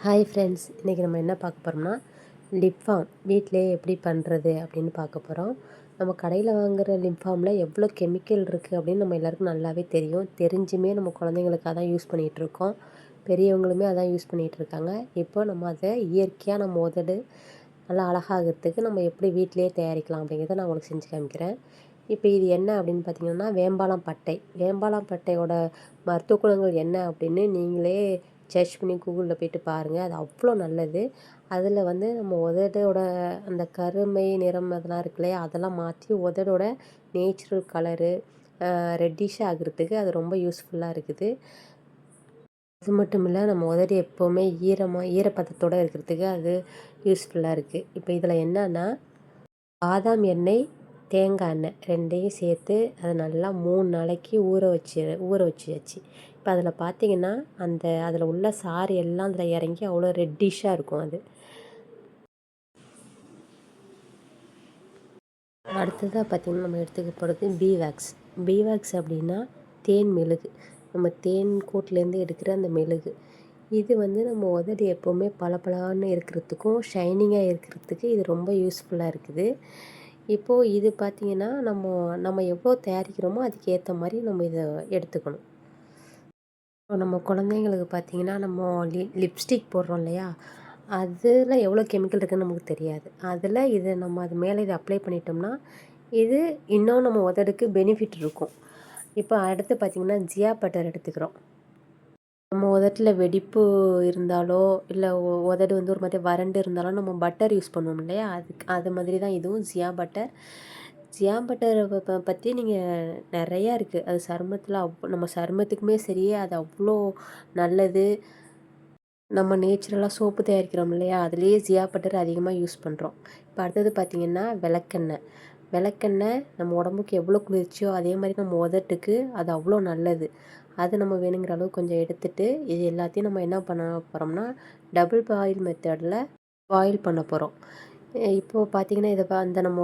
Hi friends, இன்றைக்கி நம்ம என்ன பார்க்க போகிறோம்னா லிப் பாம் வீட்டிலேயே எப்படி பண்ணுறது அப்படின்னு பார்க்க போகிறோம். நம்ம கடையில் வாங்குகிற லிப் பாமில் எவ்வளோ கெமிக்கல் இருக்குது அப்படின்னு நம்ம எல்லாருக்கும் நல்லாவே தெரியும். தெரிஞ்சுமே நம்ம குழந்தைங்களுக்கு அதான் யூஸ் பண்ணிகிட்ருக்கோம். பெரியவங்களுமே அதான் யூஸ் பண்ணிகிட்ருக்காங்க. இப்போ நம்ம அதை இயற்கையாக நம்ம உதடு நல்லா அழகாகிறதுக்கு நம்ம எப்படி வீட்டிலேயே தயாரிக்கலாம் அப்படிங்கிறத நான் உங்களுக்கு செஞ்சு காமிக்கிறேன். இப்போ இது என்ன அப்படின்னு பார்த்தீங்கன்னா வேம்பாலம் பட்டை. வேம்பாலம் பட்டையோட மருத்துவ குணங்கள் என்ன அப்படின்னு நீங்களே சர்ச் பண்ணி கூகுளில் போய்ட்டு பாருங்கள். அது அவ்வளோ நல்லது. அதில் வந்து நம்ம உதடோட அந்த கருமை நிறம் அதெல்லாம் இருக்கு இல்லையா, அதெல்லாம் மாற்றி உதடோட நேச்சுரல் கலரு ரெட்டிஷ் ஆகிறதுக்கு அது ரொம்ப யூஸ்ஃபுல்லாக இருக்குது. அது மட்டும் இல்லை, நம்ம உதடு எப்போவுமே ஈரப்பதத்தோடு இருக்கிறதுக்கு அது யூஸ்ஃபுல்லாக இருக்குது. இப்போ இதில் என்னன்னா பாதாம் எண்ணெய், தேங்காய் எண்ணெய் 2யும் சேர்த்து அதை நல்லா 3 நாளைக்கு ஊற வச்சாச்சு. இப்போ அதில் பார்த்தீங்கன்னா அதில் உள்ள சாறு எல்லாம் அதில் இறங்கி அவ்வளோ ரெட்டிஷாக இருக்கும். அது அடுத்ததாக பார்த்திங்கன்னா நம்ம எடுத்துக்க போகிறது பீவேக்ஸ். பீவேக்ஸ் அப்படின்னா தேன் மெழுகு. நம்ம தேன் கூட்டிலேருந்து எடுக்கிற அந்த மெழுகு. இது வந்து நம்ம உதடு எப்போவுமே பளபளன்னு இருக்கிறதுக்கும் ஷைனிங்காக இருக்கிறதுக்கு இது ரொம்ப யூஸ்ஃபுல்லாக இருக்குது. இப்போது இது பார்த்திங்கன்னா நம்ம எவ்வளோ தயாரிக்கிறோமோ அதுக்கு ஏற்ற மாதிரி நம்ம இதை எடுத்துக்கணும். நம்ம குழந்தைங்களுக்கு பார்த்திங்கன்னா நம்ம லிப்ஸ்டிக் போடுறோம் இல்லையா, அதில் எவ்வளோ கெமிக்கல் இருக்குதுன்னு நமக்கு தெரியாது. அதில் இதை நம்ம அது மேலே இதை அப்ளை பண்ணிட்டோம்னா இது இன்னும் நம்ம உதடுக்கு பெனிஃபிட் இருக்கும். இப்போ அடுத்து பார்த்திங்கன்னா ஜியா பட்டர் எடுத்துக்கிறோம். நம்ம உதட்டில் வெடிப்பு இருந்தாலோ இல்லை உதடு வந்து ஒரு மாதிரி வறண்டு இருந்தாலும் நம்ம பட்டர் யூஸ் பண்ணுவோம் இல்லையா, அது மாதிரி தான் இதுவும் ஜியா பட்டர். ஜியா பட்டரை பற்றி நீங்கள் நிறையா இருக்குது. அது சருமத்தில் நம்ம சருமத்துக்குமே சரி அது அவ்வளோ நல்லது. நம்ம நேச்சுரலாக சோப்பு தயாரிக்கிறோம் இல்லையா, அதுலேயே ஜியா பட்டர் அதிகமாக யூஸ் பண்ணுறோம். இப்போ அடுத்தது பார்த்திங்கன்னா விளக்கெண்ணெய். விளக்கெண்ணெய் நம்ம உடம்புக்கு எவ்வளோ குளிர்ச்சியோ அதே மாதிரி நம்ம உதட்டுக்கு அது அவ்வளோ நல்லது. அது நம்ம வேணுங்கிற அளவு கொஞ்சம் எடுத்துகிட்டு இது எல்லாத்தையும் நம்ம என்ன பண்ண போகிறோம்னா டபுள் பாயில் மெத்தடில் பாயில் பண்ண போகிறோம். இப்போது பார்த்திங்கன்னா நம்ம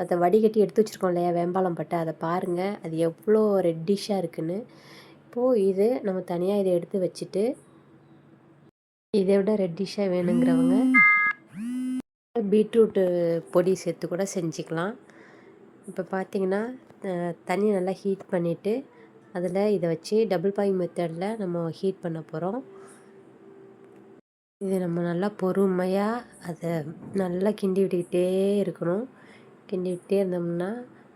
அதை வடிகட்டி எடுத்து வச்சுருக்கோம் இல்லையா வேம்பாலம் பட்டை, அதை பாருங்கள் அது எவ்வளோ ரெட்டிஷாக இருக்குதுன்னு. இப்போது இது நம்ம தனியாக இதை எடுத்து வச்சுட்டு இதை விட ரெட்டிஷாக வேணுங்கிறவங்க பீட்ரூட்டு பொடி சேர்த்து கூட செஞ்சுக்கலாம். இப்போ பார்த்திங்கன்னா தண்ணி நல்லா ஹீட் பண்ணிவிட்டு அதில் இதை வச்சு டபுள் பாயிங் மெத்தடில் நம்ம ஹீட் பண்ண போகிறோம். இது நம்ம நல்லா பொறுமையாக அதை நல்லா கிண்டி விட்டுக்கிட்டே இருக்கணும். கிண்டி விட்டே இருந்தோம்னா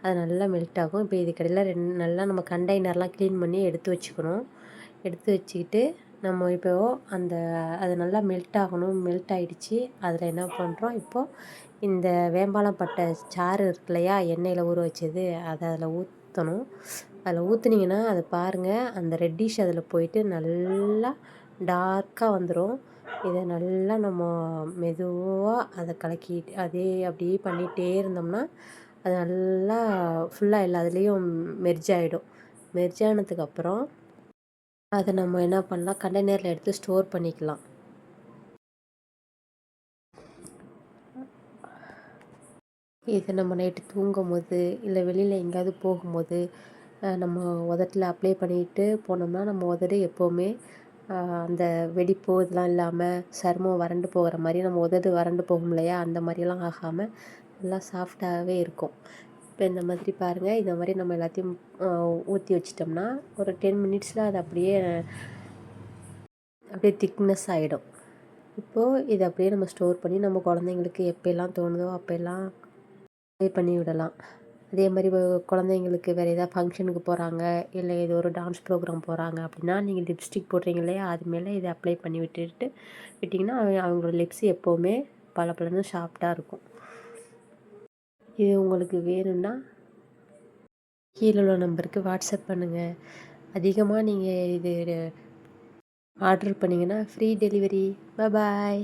அது நல்லா மெல்ட் ஆகும். இப்போ இதுக்கடையில் நல்லா நம்ம கண்டெய்னர்லாம் க்ளீன் பண்ணி எடுத்து வச்சுக்கணும். எடுத்து வச்சுக்கிட்டு நம்ம இப்போது அது நல்லா மெல்ட் ஆகணும். மெல்ட் ஆகிடுச்சு. அதில் என்ன பண்ணுறோம், இப்போது இந்த வேம்பாலம் பட்டை சாறு இருக்கு இல்லையா, எண்ணெயில் ஊற வச்சது, அதை அதில் ஊற்றணும். அதில் ஊற்றுனீங்கன்னா அதை பாருங்கள் அந்த ரெட்டிஷ் அதில் போயிட்டு நல்லா டார்க்காக வந்துடும். இதை நல்லா நம்ம மெதுவாக அதை கலக்கிட்டு அப்படியே பண்ணிகிட்டே இருந்தோம்னா அது நல்லா ஃபுல்லாக எல்லா அதுலேயும் மெர்ஜ் ஆகிடும். மெர்ஜ் ஆனதுக்கப்புறம் அதை நம்ம என்ன பண்ணலாம், கண்டெய்னரில் எடுத்து ஸ்டோர் பண்ணிக்கலாம். இதை நம்ம நைட்டு தூங்கும் போது இல்லை வெளியில் எங்கேயாவது போகும்போது நம்ம உதட்டில் அப்ளை பண்ணிட்டு போனோம்னா நம்ம உதடு எப்போவுமே அந்த வெடிப்பு இதெல்லாம் இல்லாமல் சருமம் வறண்டு போகிற மாதிரி, நம்ம உதடு வறண்டு போகும் இல்லையா, அந்த மாதிரியெல்லாம் ஆகாமல் நல்லா சாஃப்டாகவே இருக்கும். இப்போ இந்த மாதிரி பாருங்கள், இந்த மாதிரி நம்ம எல்லாத்தையும் ஊற்றி வச்சிட்டோம்னா ஒரு 10 மினிட்ஸில் அது அப்படியே திக்னஸ் ஆகிடும். இப்போது இதை அப்படியே நம்ம ஸ்டோர் பண்ணி நம்ம குழந்தைங்களுக்கு எப்போல்லாம் தோணுதோ அப்போல்லாம் அப்ளை பண்ணி விடலாம். அதே மாதிரி குழந்தைங்களுக்கு வேறு ஏதாவது ஃபங்க்ஷனுக்கு போகிறாங்க இல்லை ஏதோ ஒரு டான்ஸ் ப்ரோக்ராம் போகிறாங்க அப்படின்னா நீங்கள் லிப்ஸ்டிக் போடுறீங்க இல்லையா, அது மேலே இதை அப்ளை பண்ணி விட்டிங்கன்னா அவங்களோட லிப்ஸ் எப்போவுமே பளபளன்னு சாஃப்டாக இருக்கும். இது உங்களுக்கு வேணும்னா கீழே உள்ள நம்பருக்கு வாட்ஸ்அப் பண்ணுங்கள். அதிகமாக நீங்கள் இது ஆர்டர் பண்ணிங்கன்னா ஃப்ரீ டெலிவரி. பாய்.